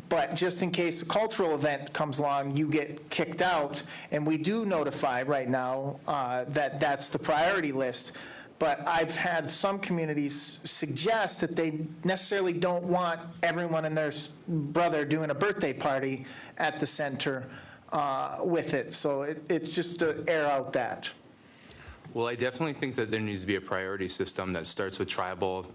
but just in case a cultural event comes along, you get kicked out. And we do notify right now that that's the priority list. But I've had some communities suggest that they necessarily don't want everyone and their brother doing a birthday party at the center with it. So it's just to air out that. Well, I definitely think that there needs to be a priority system that starts with tribal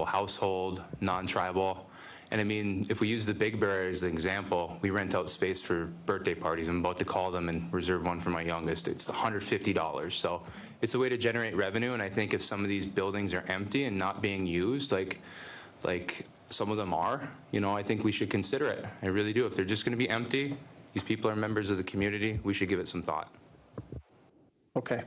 household, non-tribal. And I mean, if we use the Big Bear as an example, we rent out space for birthday parties. I'm about to call them and reserve one for my youngest. It's $150. So it's a way to generate revenue. And I think if some of these buildings are empty and not being used, like some of them are, I think we should consider it. I really do. If they're just going to be empty, these people are members of the community, we should give it some thought. Okay.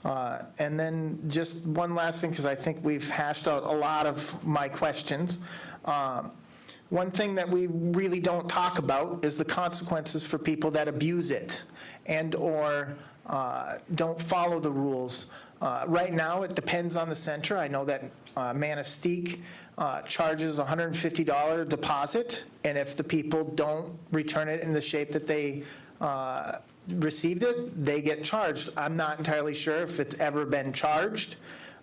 And then just one last thing, because I think we've hashed out a lot of my questions. One thing that we really don't talk about is the consequences for people that abuse it and/or don't follow the rules. Right now, it depends on the center. I know that Manistee charges a $150 deposit, and if the people don't return it in the shape that they received it, they get charged. I'm not entirely sure if it's ever been charged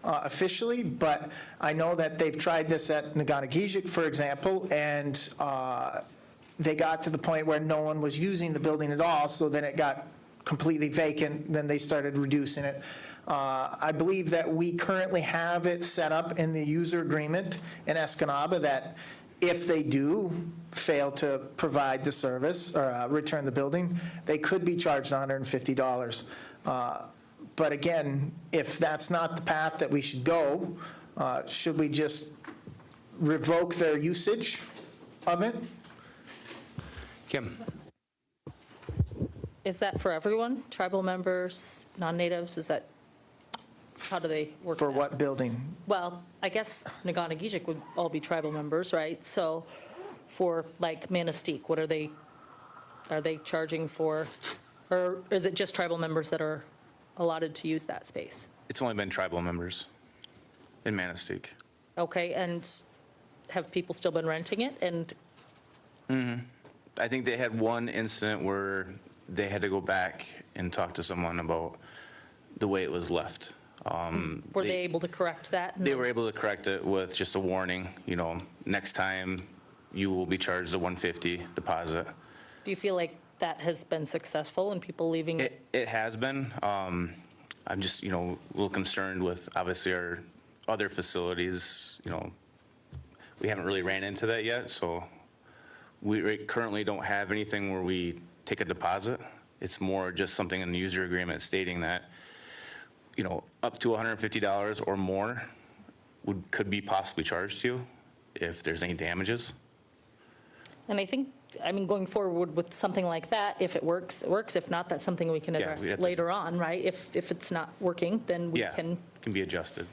officially, but I know that they've tried this at Naganagizik, for example, and they got to the point where no one was using the building at all, so then it got completely vacant, then they started reducing it. I believe that we currently have it set up in the user agreement in Escanaba that if they do fail to provide the service or return the building, they could be charged $150. But again, if that's not the path that we should go, should we just revoke their usage of it? Kim? Is that for everyone? Tribal members, non-natives? Is that, how do they work For that? what building? Well, I guess Naganagizik would all be tribal members, right? So for like Manistee, what are they charging for? Or is it just tribal members that are allotted to use that space? It's only been tribal members in Manistee. Okay, and have people still been renting it? And I think they had one incident where they had to go back and talk to someone about the way it was left. were they able to correct that? They were able to correct it with just a warning, next time you will be charged a $150 deposit. Do you feel like that has been successful in people leaving? It has been. I'm just, a little concerned with obviously our other facilities, we haven't really ran into that yet, so we currently don't have anything where we take a deposit. It's more just something in the user agreement stating that, up to $150 or more could be possibly charged to you if there's any damages. And I think, going forward with something like that, if it works, it works. If not, that's something we can Yeah, address we have to- later on, right? If it's not working, then we Yeah, can, can be adjusted.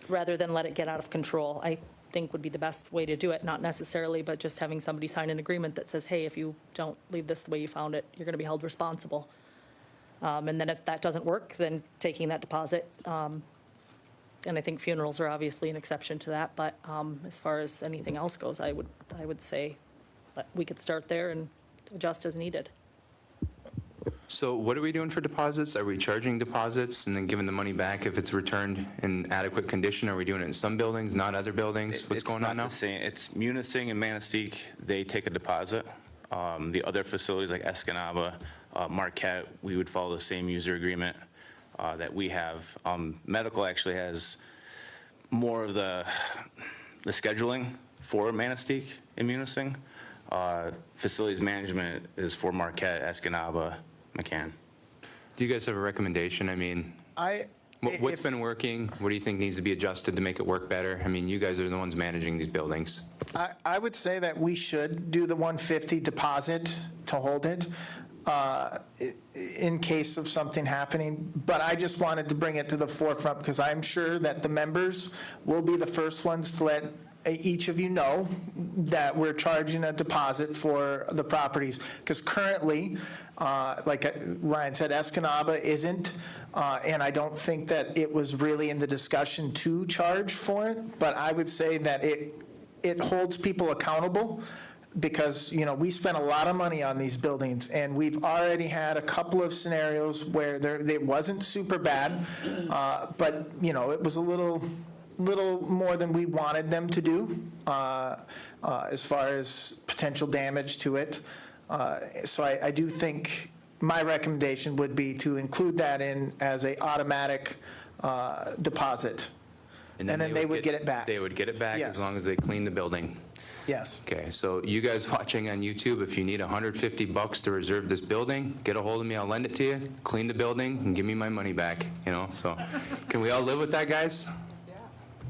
rather than let it get out of control, I think would be the best way to do it, not necessarily, but just having somebody sign an agreement that says, hey, if you don't leave this the way you found it, you're going to be held responsible. And then if that doesn't work, then taking that deposit. And I think funerals are obviously an exception to that, but as far as anything else goes, I would say that we could start there and adjust as needed. So what are we doing for deposits? Are we charging deposits and then giving the money back if it's returned in adequate condition? Are we doing it in some buildings, not other buildings? What's going on now? It's not the same. It's Munising and Manistee, they take a deposit. The other facilities like Escanaba, Marquette, we would follow the same user agreement that we have. Medical actually has more of the scheduling for Manistee and Munising. Facilities management is for Marquette, Escanaba, McCann. Do you guys have a recommendation? What's been working? What do you think needs to be adjusted to make it work better? You guys are the ones managing these buildings. I would say that we should do the $150 deposit to hold it in case of something happening, but I just wanted to bring it to the forefront because I'm sure that the members will be the first ones to let each of you know that we're charging a deposit for the properties, because currently, like Ryan said, Escanaba isn't, and I don't think that it was really in the discussion to charge for it, but I would say that it holds people accountable, because, you know, we spent a lot of money on these buildings, and we've already had a couple of scenarios where it wasn't super bad, but, you know, it was a little more than we wanted them to do, as far as potential damage to it. So I do think my recommendation would be to include that in as a automatic deposit. And then they would get it back. They would get it back Yes. as long as they clean the building. Yes. Okay, so you guys watching on YouTube, if you need $150 to reserve this building, get a hold of me, I'll lend it to you, clean the building, and give me my money back, you know, so. Can we all live with that, guys? Yeah.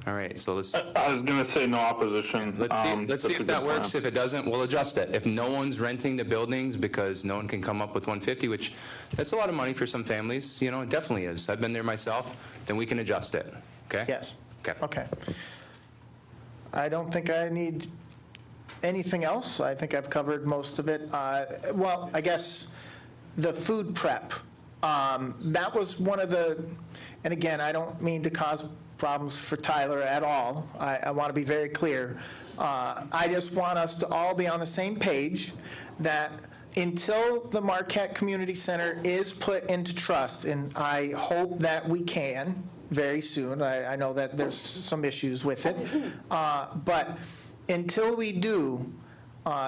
All right, so let's I was going to say no opposition. let's see That's a if that good works. plan. If it doesn't, we'll adjust it. If no one's renting the buildings because no one can come up with 150, which, that's a lot of money for some families, you know, it definitely is. I've been there myself, then we can adjust it, okay? Yes. Okay. Okay. I don't think I need anything else. I think I've covered most of it. Well, I guess the food prep, that was one of the, and again, I don't mean to cause problems for Tyler at all. I want to be very clear. I just want us to all be on the same page that until the Marquette Community Center is put into trust, and I hope that we can very soon. I know that there's some issues with it. But until we do,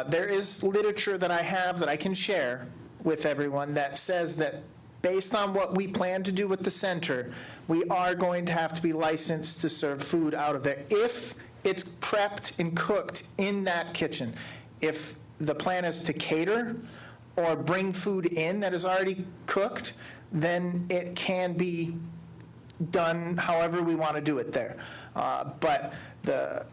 there is literature that I have that I can share with everyone that says that based on what we plan to do with the center, we are going to have to be licensed to serve food out of there if it's prepped and cooked in that kitchen. If the plan is to cater or bring food in that is already cooked, then it can be done however we want to do it there. But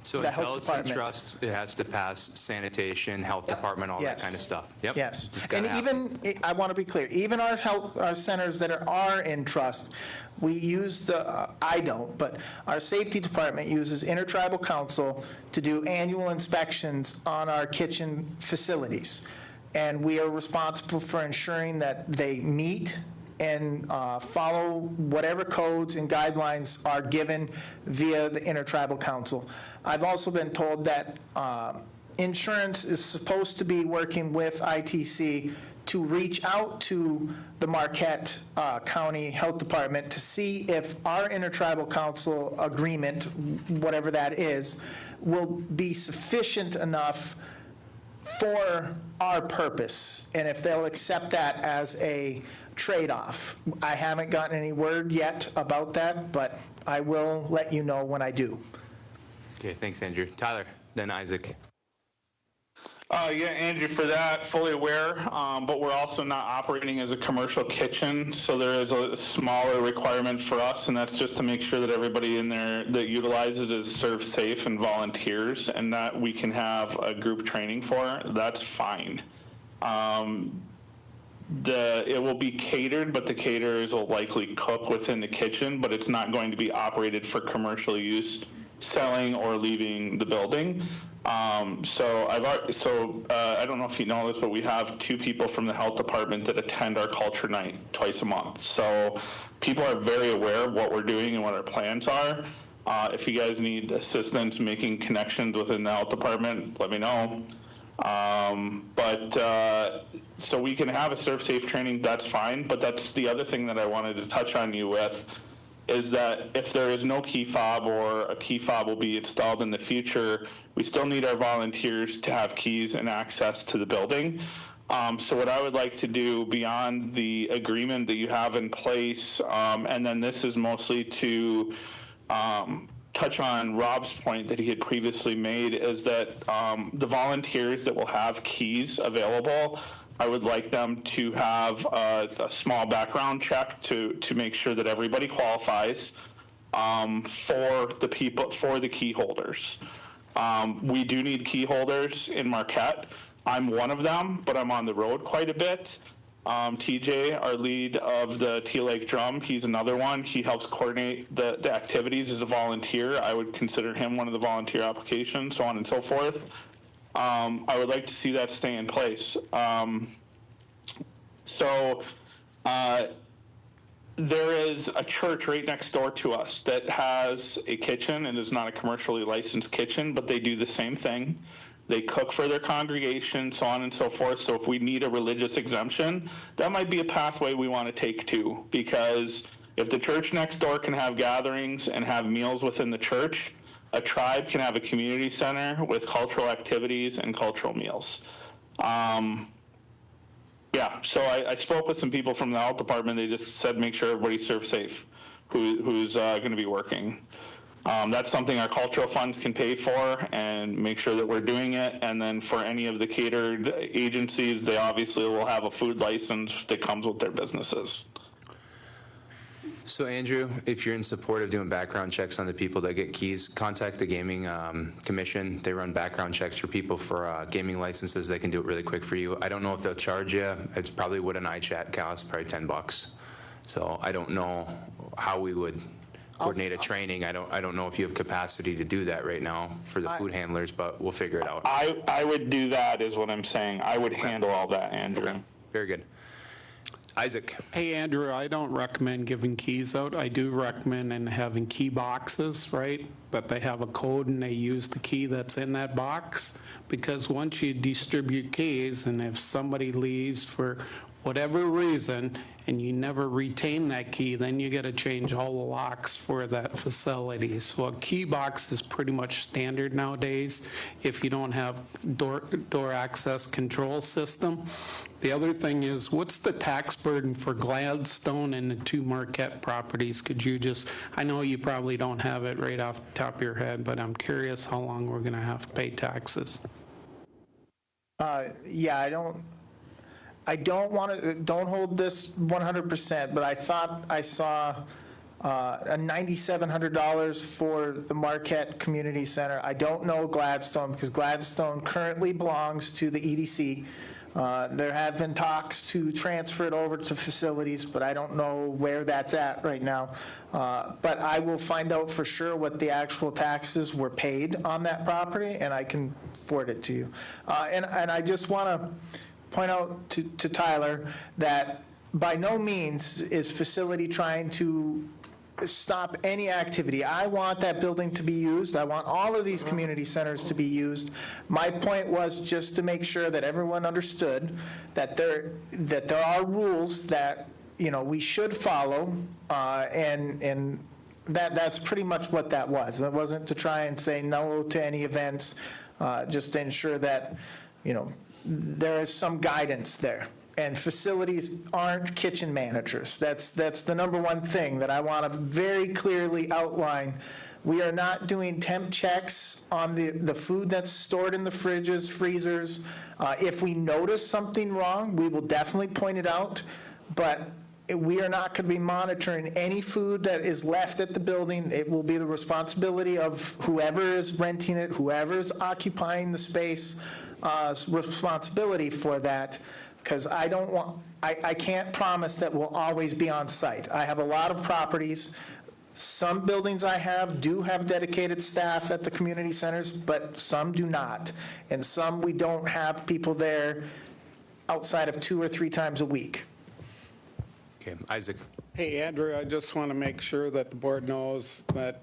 So the until health it's in department. trust, it has to pass sanitation, health department, all that Yes. kind of stuff. Yep. Yes. Just gotta And happen. even, I want to be clear, even our centers that are in trust, we use I don't, but our safety department uses Intertribal Council to do annual inspections on our kitchen facilities. And we are responsible for ensuring that they meet and follow whatever codes and guidelines are given via the Intertribal Council. I've also been told that insurance is supposed to be working with ITC to reach out to the Marquette County Health Department to see if our Intertribal Council agreement, whatever that is, will be sufficient enough for our purpose, and if they'll accept that as a trade-off. I haven't gotten any word yet about that, but I will let you know when I do. Okay, thanks, Andrew. Tyler, then Isaac. Yeah, Andrew, for that, fully aware, but we're also not operating as a commercial kitchen, so there is a smaller requirement for us, and that's just to make sure that everybody in there that utilizes it is served safe and volunteers, and that we can have a group training for. That's fine. It will be catered, but the caterers will likely cook within the kitchen, but it's not going to be operated for commercial use, selling or leaving the building. So I don't know if you know this, but we have 2 people from the health department that attend our culture night twice a month. So people are very aware of what we're doing and what our plans are. If you guys need assistance making connections within the health department, let me know. So we can have a serve safe training, that's fine, but that's the other thing that I wanted to touch on you with, is that if there is no key fob or a key fob will be installed in the future, we still need our volunteers to have keys and access to the building. So what I would like to do beyond the agreement that you have in place, and then this is mostly to touch on Rob's point that he had previously made, is that the volunteers that will have keys available, I would like them to have a small background check to make sure that everybody qualifies for the key holders. We do need key holders in Marquette. I'm one of them, but I'm on the road quite a bit. TJ, our lead of the Teal Lake Drum, he's another one. He helps coordinate the activities as a volunteer. I would consider him one of the volunteer applications, so on and so forth. I would like to see that stay in place. There is a church right next door to us that has a kitchen, and is not a commercially licensed kitchen, but they do the same thing. They cook for their congregation, so on and so forth. So if we need a religious exemption, that might be a pathway we want to take too, because if the church next door can have gatherings and have meals within the church, a tribe can have a community center with cultural activities and cultural meals. Yeah, so I spoke with some people from the health department. They just said make sure everybody serves safe who's going to be working. That's something our cultural funds can pay for and make sure that we're doing it. And then for any of the catered agencies, they obviously will have a food license that comes with their businesses. So Andrew, if you're in support of doing background checks on the people that get keys, contact the gaming commission. They run background checks for people for gaming licenses. They can do it really quick for you. I don't know if they'll charge you. It's probably what an iChat costs, probably $10. So I don't know how we would coordinate a training. I don't know if you have capacity to do that right now for the food handlers, but we'll figure it out. I would do that is what I'm saying. I would handle all that, Andrew. Okay. Very good. Isaac. Hey, Andrew, I don't recommend giving keys out. I do recommend having key boxes, right? That they have a code and they use the key that's in that box. Because once you distribute keys, and if somebody leaves for whatever reason, and you never retain that key, then you got to change all the locks for that facility. So a key box is pretty much standard nowadays if you don't have door access control system. The other thing is, what's the tax burden for Gladstone and the 2 Marquette properties? Could you just, I know you probably don't have it right off the top of your head, but I'm curious how long we're going to have to pay taxes. Yeah, don't hold this 100%, but I thought I saw a $9,700 for the Marquette Community Center. I don't know Gladstone, because Gladstone currently belongs to the EDC. There have been talks to transfer it over to facilities, but I don't know where that's at right now. But I will find out for sure what the actual taxes were paid on that property, and I can forward it to you. And I just want to point out to Tyler that by no means is facility trying to stop any activity. I want that building to be used. I want all of these community centers to be used. My point was just to make sure that everyone understood that there are rules that, you know, we should follow, and that's pretty much what that was. It wasn't to try and say no to any events, just to ensure that, you know, there is some guidance there. And facilities aren't kitchen managers. That's the number one thing that I want to very clearly outline. We are not doing temp checks on the food that's stored in the fridges, freezers. If we notice something wrong, we will definitely point it out, but we are not going to be monitoring any food that is left at the building. It will be the responsibility of whoever is renting it, whoever is occupying the space, responsibility for that, because I can't promise that we'll always be on site. I have a lot of properties. Some buildings I have do have dedicated staff at the community centers, but some do not. And some we don't have people there outside of 2 or 3 times a week. Okay, Isaac. Hey, Andrew, I just want to make sure that the board knows that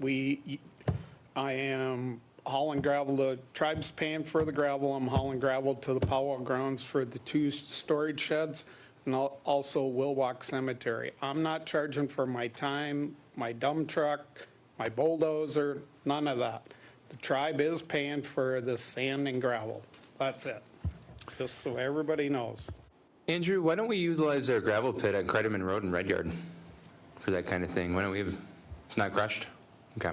I am hauling gravel. The tribe's paying for the gravel. I'm hauling gravel to the powwow grounds for the 2 storage sheds, and also Wilwalk Cemetery. I'm not charging for my time, my dump truck, my bulldozer, none of that. The tribe is paying for the sand and gravel. That's it. Just so everybody knows. Andrew, why don't we utilize our gravel pit at Kreideman Road and Red Yard for that kind of thing? Why don't we have, it's not crushed? Okay.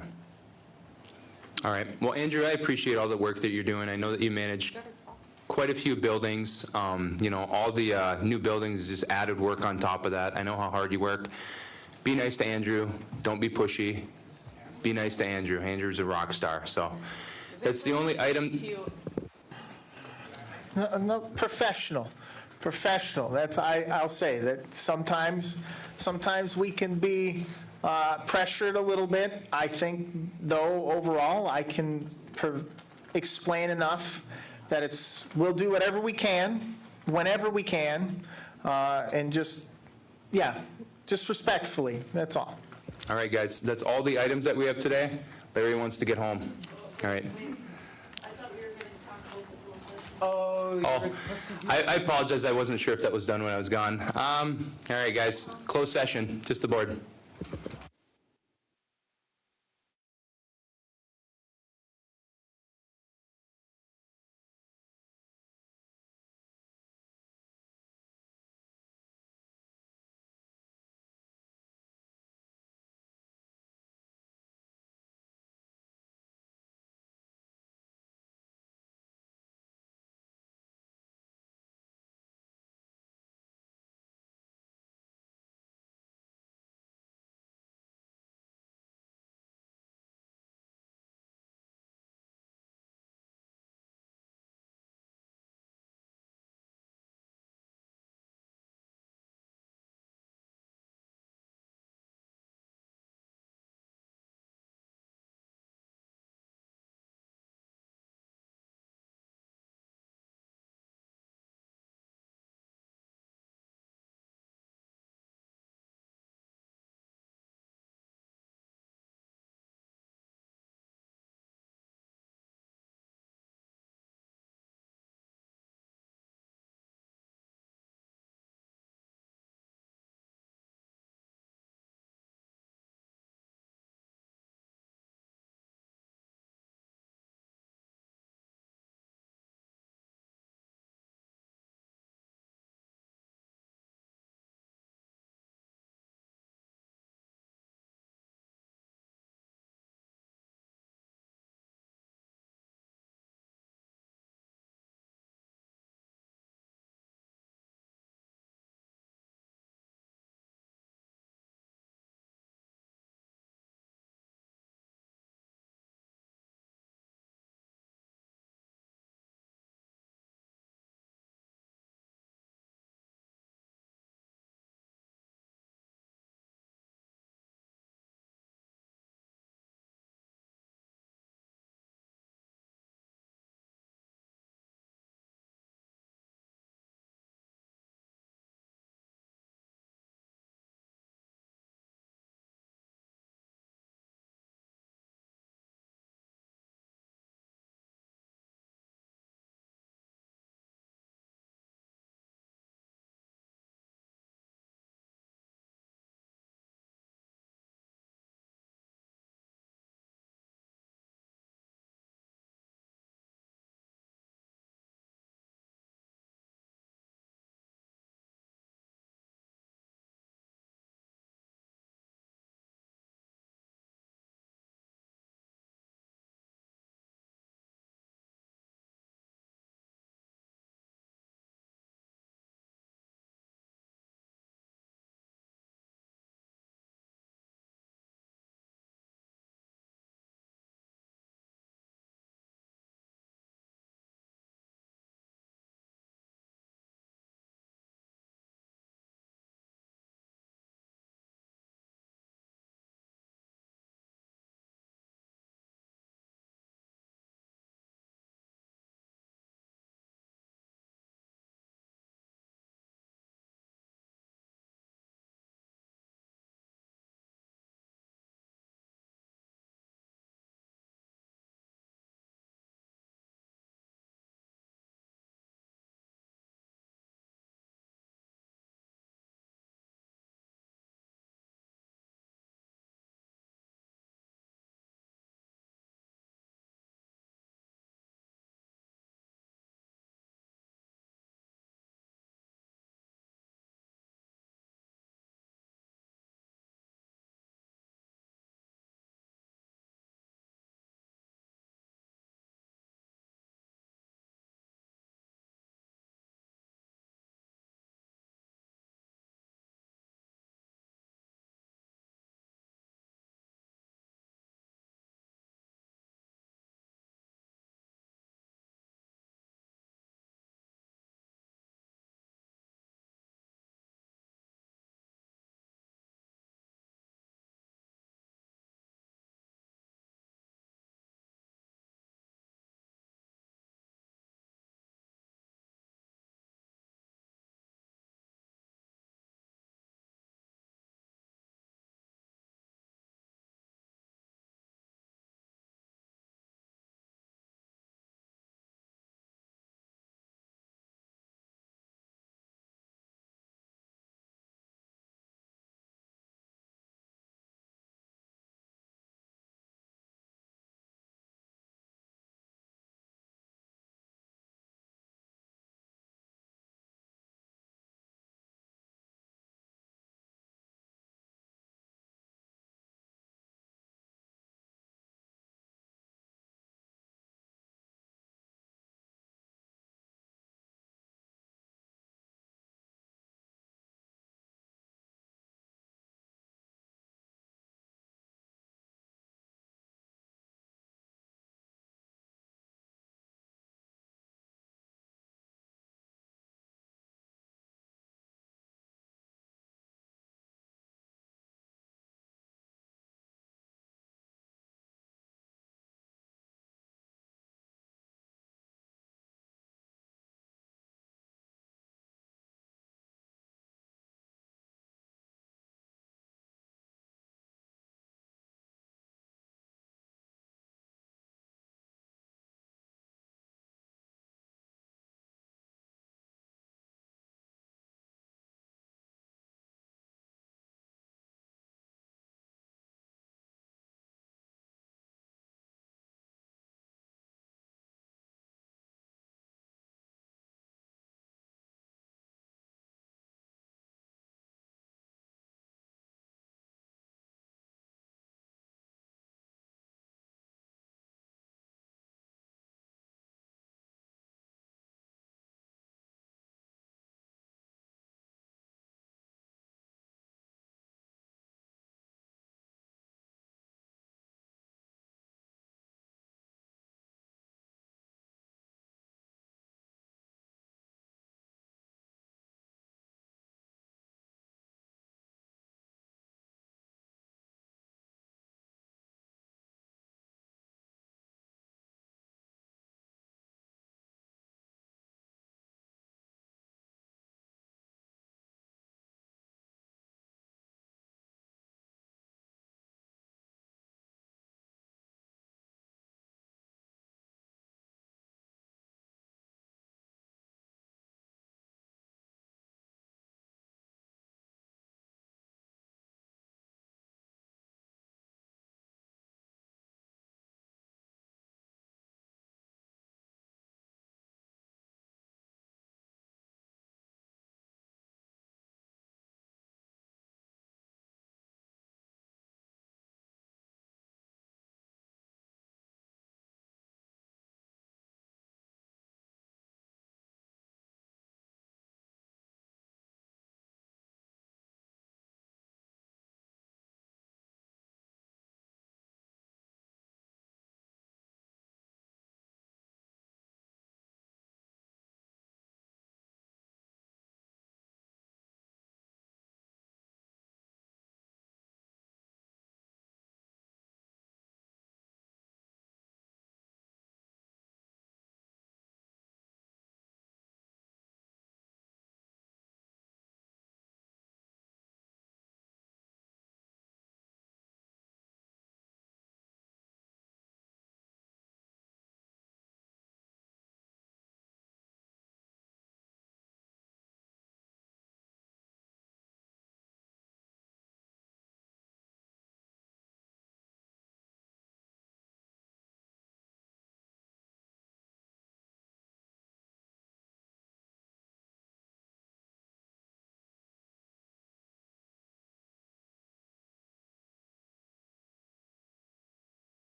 All right. Well, Andrew, I appreciate all the work that you're doing. I know that you manage quite a few buildings. You know, all the new buildings is just added work on top of that. I know how hard you work. Be nice to Andrew. Don't be pushy. Be nice to Andrew. Andrew's a rock star. So that's the only item. No, professional. professional. I'll say that sometimes we can be pressured a little bit. I think, though, overall, I can explain enough that we'll do whatever we can, whenever we can, and just respectfully, that's all. All right, guys, that's all the items that we have today. Larry wants to get home. All right. Oh, I apologize. I wasn't sure if that was done when I was gone. All right, guys, closed session, just the board.